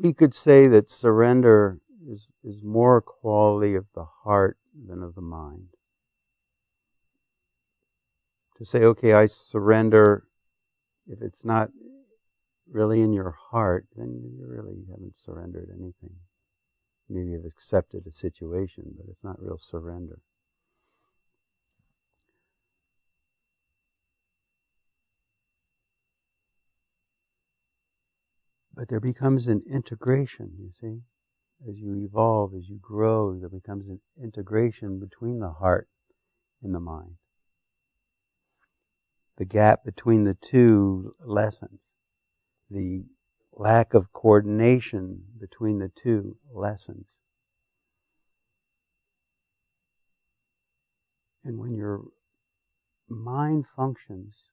we could say that surrender is more a quality of the heart than of the mind. To say, okay, I surrender, if it's not really in your heart, then you really haven't surrendered anything. Maybe you've accepted a situation, but it's not real surrender. But there becomes an integration, you see. As you evolve, as you grow, there becomes an integration between the heart and the mind. The gap between the two lessens. The lack of coordination between the two lessens. And when your mind functions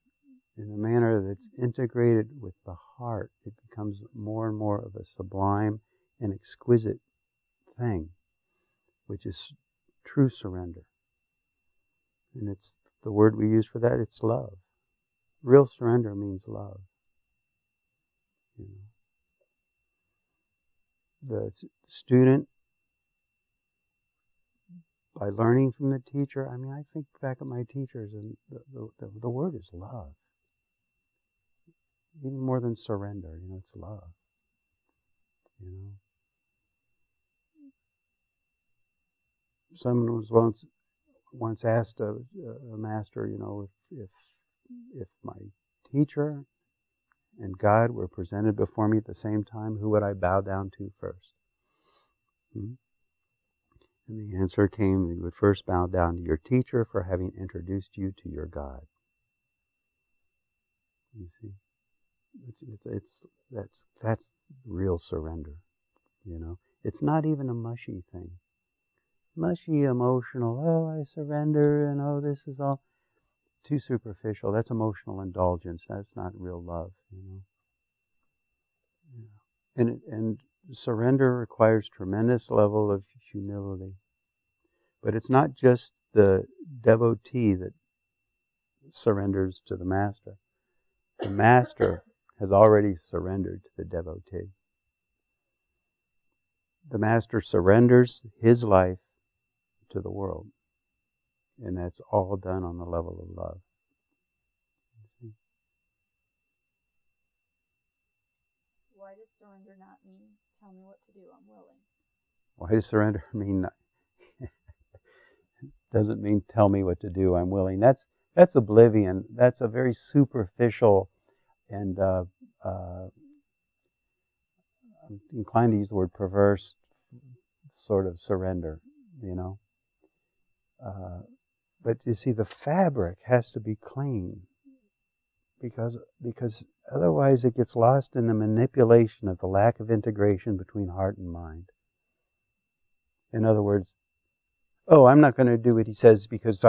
in a manner that's integrated with the heart, it becomes more and more of a sublime and exquisite thing, which is true surrender. And it's the word we use for that, it's love. Real surrender means love. You know. The student, by learning from the teacher, I mean, I think back at my teachers, and the word is love. Even more than surrender, you know, it's love. You know. Someone was once asked a master, you know, if my teacher and God were presented before me at the same time, who would I bow down to first? And the answer came, you would first bow down to your teacher for having introduced you to your God. You see, that's real surrender. You know, it's not even a mushy thing. Mushy, emotional, oh, I surrender, and oh, this is all too superficial. That's emotional indulgence. That's not real love, you know. Yeah. And surrender requires tremendous level of humility. But it's not just the devotee that surrenders to the master. The master has already surrendered to the devotee. The master surrenders his life to the world. And that's all done on the level of love. Why does surrender not mean, tell me what to do, I'm willing? Why does surrender mean, doesn't mean tell me what to do, I'm willing. That's oblivion. That's a very superficial and I'm inclined to use the word perverse sort of surrender, you know. But you see, the fabric has to be clean because otherwise it gets lost in the manipulation of the lack of integration between heart and mind. In other words, oh, I'm not going to do what he says because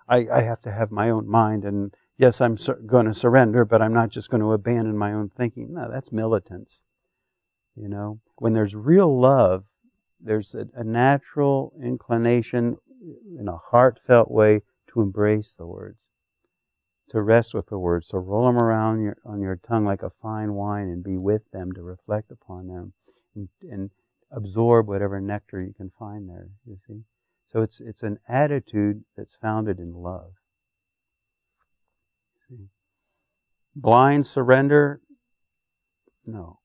I have to have my own mind, and yes, I'm going to surrender, but I'm not just going to abandon my own thinking. No, that's militance. You know, when there's real love, there's a natural inclination in a heartfelt way to embrace the words, to rest with the words, to roll them around on your tongue like a fine wine and be with them, to reflect upon them and absorb whatever nectar you can find there, you see. So it's an attitude that's founded in love. See? Blind surrender, no.